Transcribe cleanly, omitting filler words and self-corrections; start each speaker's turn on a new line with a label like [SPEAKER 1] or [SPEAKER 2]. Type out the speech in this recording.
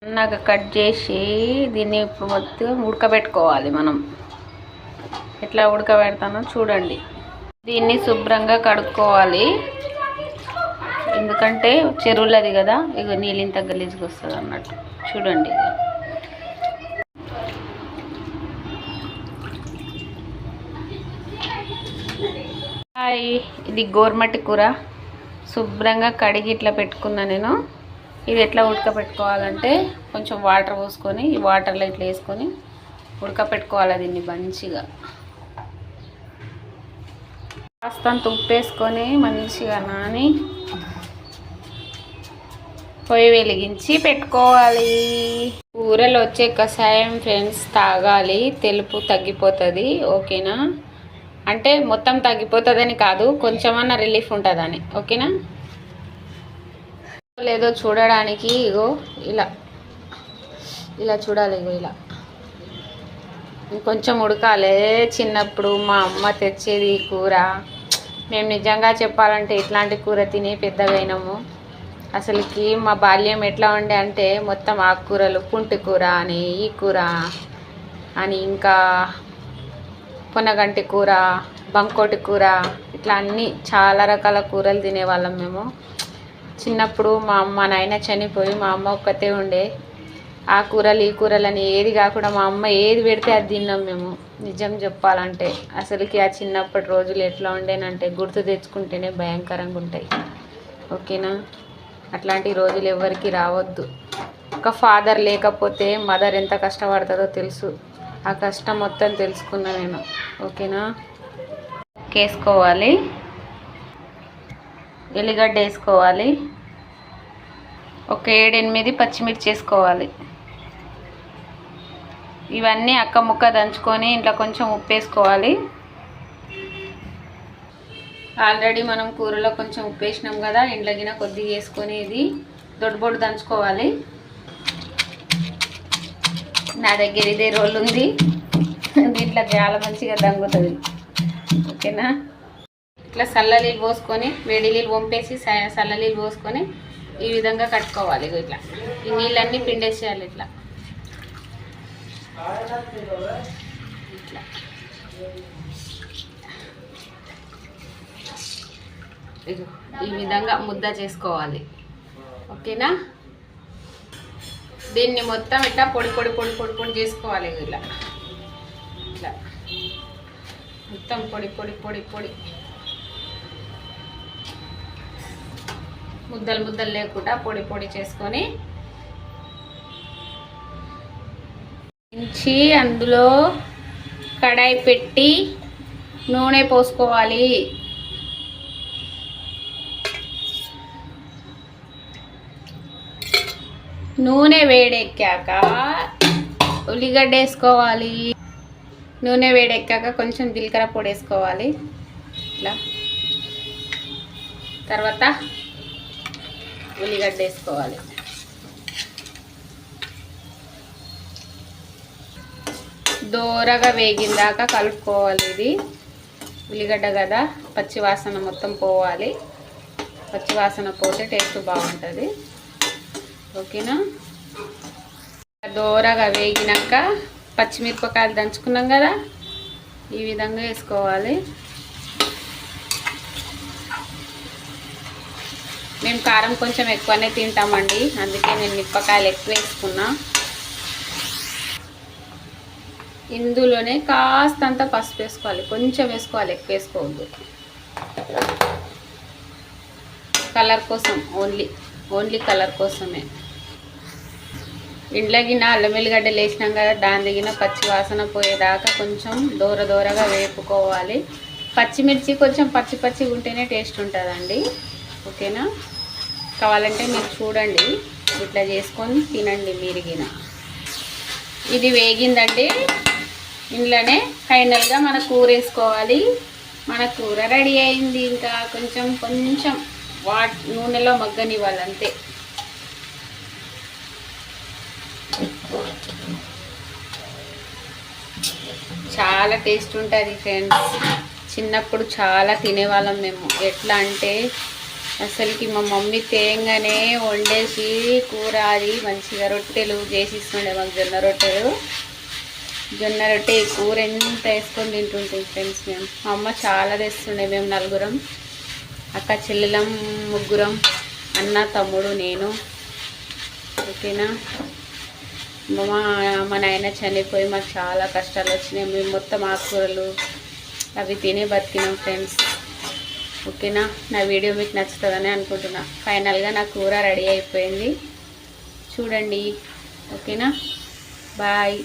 [SPEAKER 1] సన్నగా కట్ చేసి దీన్ని ఇప్పుడు మొత్తం ఉడకబెట్టుకోవాలి. మనం ఎట్లా ఉడకబెడతానో చూడండి. దీన్ని శుభ్రంగా కడుక్కోవాలి, ఎందుకంటే చెరువులది కదా, ఇక నీళ్ళు ఇంత గలీజ్గా వస్తుంది అన్నట్టు. చూడండి, ఇది గోర్మట్టి కూర. శుభ్రంగా కడిగి ఇట్లా పెట్టుకున్నా నేను. ఇది ఎట్లా ఉడకపెట్టుకోవాలంటే కొంచెం వాటర్ పోసుకొని ఈ వాటర్లో ఇట్లా వేసుకొని ఉడకపెట్టుకోవాలి దీన్ని మంచిగా. కాస్తంత ఉప్పు వేసుకొని మంచిగా నాని పొయ్యి వెలిగించి పెట్టుకోవాలి. కూరలు వచ్చే కషాయం ఫ్రెండ్స్ తాగాలి, తెలుపు తగ్గిపోతుంది. ఓకేనా? అంటే మొత్తం తగ్గిపోతుందని కాదు, కొంచెమన్నా రిలీఫ్ ఉంటుందని. ఓకేనా? లేదో చూడడానికి ఇగో ఇలా ఇలా చూడాలి. ఇగో ఇలా ఇంకొంచెం ఉడకాలి. చిన్నప్పుడు మా అమ్మ తెచ్చేది కూర. మేము నిజంగా చెప్పాలంటే ఇట్లాంటి కూర తిని పెద్దగైనాము. అసలుకి మా బాల్యం ఎట్లా ఉండే అంటే మొత్తం ఆకుకూరలు, పుంటి కూర అని, ఈ కూర అని, ఇంకా పొనగంటి కూర, బంకోటి కూర, ఇట్లా అన్నీ చాలా రకాల కూరలు తినేవాళ్ళం మేము చిన్నప్పుడు. మా నాయన చనిపోయి మా అమ్మ ఒక్కతే ఉండే. ఆ కూరలు ఈ కూరలని ఏది కాకుండా మా అమ్మ ఏది పెడితే అది తిన్నాం మేము. నిజం చెప్పాలంటే అసలుకి ఆ చిన్నప్పటి రోజులు ఎట్లా ఉండేనంటే గుర్తు తెచ్చుకుంటేనే భయంకరంగా ఉంటాయి. ఓకేనా? అట్లాంటి రోజులు ఎవరికి రావద్దు. ఒక ఫాదర్ లేకపోతే మదర్ ఎంత కష్టపడుతుందో తెలుసు. ఆ కష్టం మొత్తం తెలుసుకున్నా నేను. ఓకేనా? వేసుకోవాలి, ఎల్లిగడ్డ వేసుకోవాలి, ఒక 7-8 పచ్చిమిర్చి వేసుకోవాలి. ఇవన్నీ అక్క ముక్క దంచుకొని ఇంట్లో కొంచెం ఉప్పు వేసుకోవాలి. ఆల్రెడీ మనం కూరలో కొంచెం ఉప్పు వేసినాం కదా, ఇంట్లో గిన కొద్దిగా వేసుకొని ఇది దొడ్బొడ్డు దంచుకోవాలి. నా దగ్గర ఇదే రోల్ ఉంది, దీంట్లో చాలా మంచిగా దంగుతుంది. ఓకేనా? ఇట్లా చల్ల నీళ్ళు పోసుకొని వేడి నీళ్ళు వంపేసి చల్ల నీళ్ళు పోసుకొని ఈ విధంగా కట్టుకోవాలి. ఇట్లా ఈ నీళ్ళన్నీ పిండేసేయాలి. ఇట్లా ఇట్లా ఈ విధంగా ముద్ద చేసుకోవాలి. ఓకేనా? దీన్ని మొత్తం ఇట్లా పొడి పొడి పొడి పొడి పొడి చేసుకోవాలి. ఇలా ఇట్లా మొత్తం పొడి పొడి పొడి పొడి, ముద్దలు ముద్దలు లేకుండా పొడి పొడి చేసుకొని ఇంచి అందులో కడాయి పెట్టి నూనె పోసుకోవాలి. నూనె వేడెక్కాక ఉల్లిగడ్డ వేసుకోవాలి. నూనె వేడెక్కాక కొంచెం జీలకర్ర పొడి వేసుకోవాలి. ఇట్లా తర్వాత ఉల్లిగడ్డ వేసుకోవాలి. దోరగా వేగిందాక కలుపుకోవాలి. ఇది ఉల్లిగడ్డ కదా, పచ్చి వాసన మొత్తం పోవాలి. పచ్చి వాసన పోతే టేస్ట్ బాగుంటుంది. ఓకేనా? దోరగా వేగినాక పచ్చిమిరపకాయలు దంచుకున్నాం కదా, ఈ విధంగా వేసుకోవాలి. మేము కారం కొంచెం ఎక్కువనే తింటామండి, అందుకే నేను మిరపకాయలు ఎక్కువ వేసుకున్నా. ఇందులోనే కాస్తంత పసుపు వేసుకోవాలి. కొంచెం వేసుకోవాలి, ఎక్కువ వేసుకోవద్దు. కలర్ కోసం, ఓన్లీ కలర్ కోసమే. ఇంట్లో గిన్నె అల్లం వెల్లిగడ్డలు వేసినాం కదా, దాని దిగిన పచ్చి వాసన పోయేదాకా కొంచెం దూరగా వేపుకోవాలి. పచ్చిమిర్చి కొంచెం పచ్చి పచ్చిగా ఉంటేనే టేస్ట్ ఉంటుందండి. ఓకేనా? కావాలంటే మీరు చూడండి, ఇట్లా చేసుకొని తినండి మీరు గిన. ఇది వేగిందండి. ఇంట్లోనే ఫైనల్గా మన కూర వేసుకోవాలి. మన కూర రెడీ అయింది. ఇంకా కొంచెం నూనెలో మగ్గనివ్వాలి అంతే. చాలా టేస్ట్ ఉంటుంది ఫ్రెండ్స్. చిన్నప్పుడు చాలా తినేవాళ్ళం మేము. ఎట్లా అంటే అసలుకి మా మమ్మీ తేయంగానే వండేసి కూర అది మంచిగా రొట్టెలు చేసిస్తుండే మాకు జొన్న రొట్టె కూర ఎంత వేసుకొని తింటుంటాం ఫ్రెండ్స్ మేము. మా అమ్మ చాలా తెస్తుండే. మేము నలుగురం అక్క చెల్లెలం, ముగ్గురం, అన్న, తమ్ముడు, నేను. ఓకేనా. మా నాయన చనిపోయి మాకు చాలా కష్టాలు వచ్చినాయి. మేము మొత్తం ఆకుకూరలు అవి తిని బతికినాం ఫ్రెండ్స్. ఓకేనా. నా వీడియో మీకు నచ్చుతుందని అనుకుంటున్నా. ఫైనల్గా నా కూర రెడీ అయిపోయింది చూడండి. ఓకేనా. బాయ్.